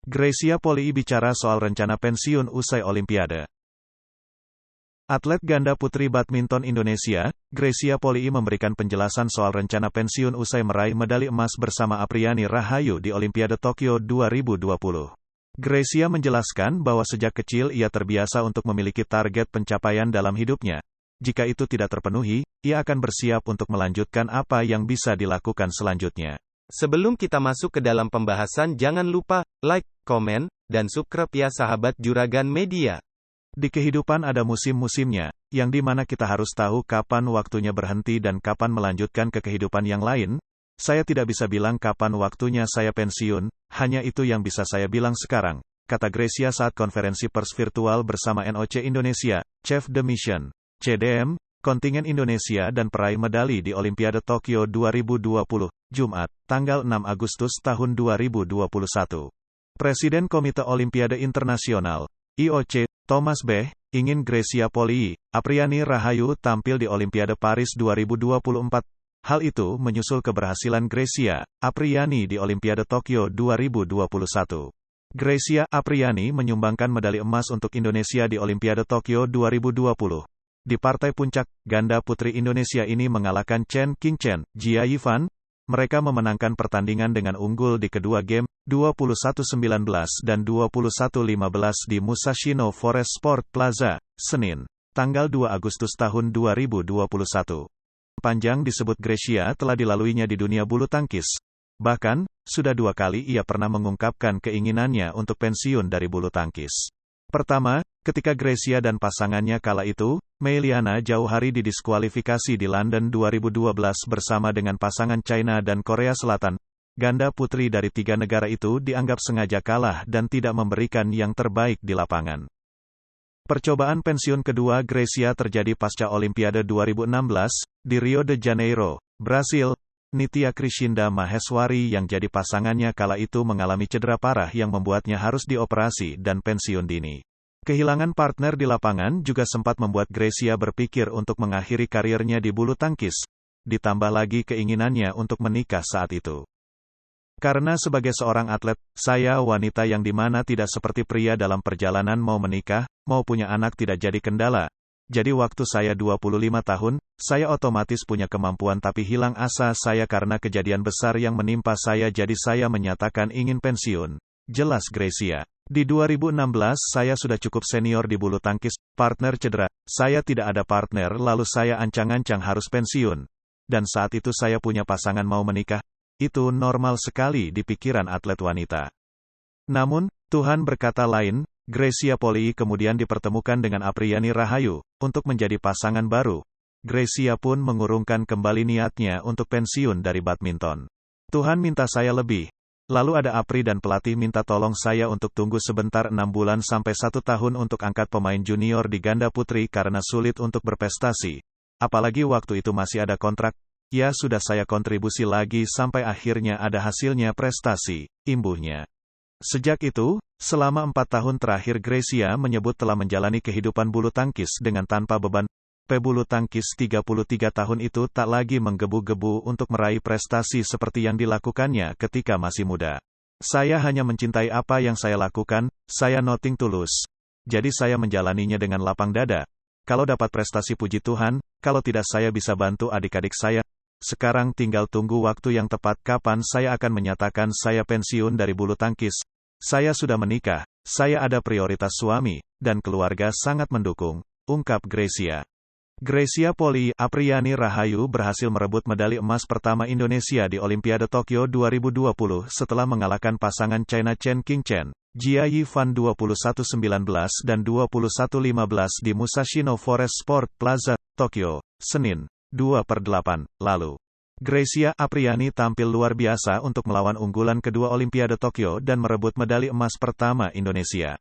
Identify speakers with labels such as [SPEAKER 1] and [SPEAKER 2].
[SPEAKER 1] Greysia Poli bicara soal rencana pensiun usai Olimpiade. Atlet ganda putri badminton Indonesia, Greysia Poli memberikan penjelasan soal rencana pensiun usai meraih medali emas bersama Apriani Rahayu di Olimpiade Tokyo 2020. Greysia menjelaskan bahwa sejak kecil ia terbiasa untuk memiliki target pencapaian dalam hidupnya. Jika itu tidak terpenuhi, ia akan bersiap untuk melanjutkan apa yang bisa dilakukan selanjutnya.
[SPEAKER 2] Sebelum kita masuk ke dalam pembahasan, jangan lupa like, komen, dan subscribe ya sahabat Juragan Media.
[SPEAKER 1] Di kehidupan ada musim-musimnya, yang dimana kita harus tahu kapan waktunya berhenti dan kapan melanjutkan ke kehidupan yang lain. Saya tidak bisa bilang kapan waktunya saya pensiun, hanya itu yang bisa saya bilang sekarang, kata Greysia saat konferensi pers virtual bersama NOC Indonesia, Chef de Mission, CDM, kontingen Indonesia dan peraih medali di Olimpiade Tokyo 2020, Jumat, tanggal 6 Agustus tahun 2021. Presiden Komite Olimpiade Internasional, IOC, Thomas Bech, ingin Greysia Poli, Apriani Rahayu tampil di Olimpiade Paris 2024. Hal itu menyusul keberhasilan Greysia, Apriani di Olimpiade Tokyo 2021. Greysia Apriani menyumbangkan medali emas untuk Indonesia di Olimpiade Tokyo 2020. Di partai puncak, ganda putri Indonesia ini mengalahkan Chen Qingchen, Jia Yifan. Mereka memenangkan pertandingan dengan unggul di kedua game, 21-19 dan 21-15 di Musashino Forest Sport Plaza, Senin, tanggal 2 Agustus tahun 2021. Panjang disebut Greysia telah dilaluinya di dunia bulu tangkis. Bahkan, sudah 2 kali ia pernah mengungkapkan keinginannya untuk pensiun dari bulu tangkis. Pertama, ketika Greysia dan pasangannya kala itu, Mei Liana jauh hari didiskualifikasi di London 2012 bersama dengan pasangan China dan Korea Selatan. Ganda putri dari 3 negara itu dianggap sengaja kalah dan tidak memberikan yang terbaik di lapangan. Percobaan pensiun kedua Greysia terjadi pasca Olimpiade 2016, di Rio de Janeiro, Brasil. Nitya Krishinda Maheswari yang jadi pasangannya kala itu mengalami cedera parah yang membuatnya harus dioperasi dan pensiun dini. Kehilangan partner di lapangan juga sempat membuat Greysia berpikir untuk mengakhiri karirnya di bulu tangkis. Ditambah lagi keinginannya untuk menikah saat itu. Karena sebagai seorang atlet, saya wanita yang dimana tidak seperti pria dalam perjalanan mau menikah, mau punya anak tidak jadi kendala. Jadi waktu saya 25 tahun, saya otomatis punya kemampuan tapi hilang asa saya karena kejadian besar yang menimpa saya jadi saya menyatakan ingin pensiun. Jelas Greysia. Di 2016 saya sudah cukup senior di bulu tangkis, partner cedera, saya tidak ada partner lalu saya ancang-ancang harus pensiun. Dan saat itu saya punya pasangan mau menikah. Itu normal sekali di pikiran atlet wanita. Namun, Tuhan berkata lain. Greysia Poli kemudian dipertemukan dengan Apriani Rahayu, untuk menjadi pasangan baru. Greysia pun mengurungkan kembali niatnya untuk pensiun dari badminton. Tuhan minta saya lebih. Lalu ada Apri dan pelatih minta tolong saya untuk tunggu sebentar 6 bulan sampai 1 tahun untuk angkat pemain junior di ganda putri karena sulit untuk berprestasi. Apalagi waktu itu masih ada kontrak. Ya sudah saya kontribusi lagi sampai akhirnya ada hasilnya prestasi, imbuhnya. Sejak itu, selama 4 tahun terakhir Greysia menyebut telah menjalani kehidupan bulu tangkis dengan tanpa beban. Pebulu tangkis 33 tahun itu tak lagi menggebu-gebu untuk meraih prestasi seperti yang dilakukannya ketika masih muda. Saya hanya mencintai apa yang saya lakukan, saya nothing tulus. Jadi saya menjalaninya dengan lapang dada. Kalau dapat prestasi puji Tuhan, kalau tidak saya bisa bantu adik-adik saya. Sekarang tinggal tunggu waktu yang tepat kapan saya akan menyatakan saya pensiun dari bulu tangkis. Saya sudah menikah, saya ada prioritas suami, dan keluarga sangat mendukung, ungkap Greysia. Greysia Poli, Apriani Rahayu berhasil merebut medali emas pertama Indonesia di Olimpiade Tokyo 2020 setelah mengalahkan pasangan China Chen Qingchen, Jia Yifan 21-19 dan 21-15 di Musashino Forest Sport Plaza, Tokyo, Senin, 2/8, lalu. Greysia Apriani tampil luar biasa untuk melawan unggulan kedua Olimpiade Tokyo dan merebut medali emas pertama Indonesia.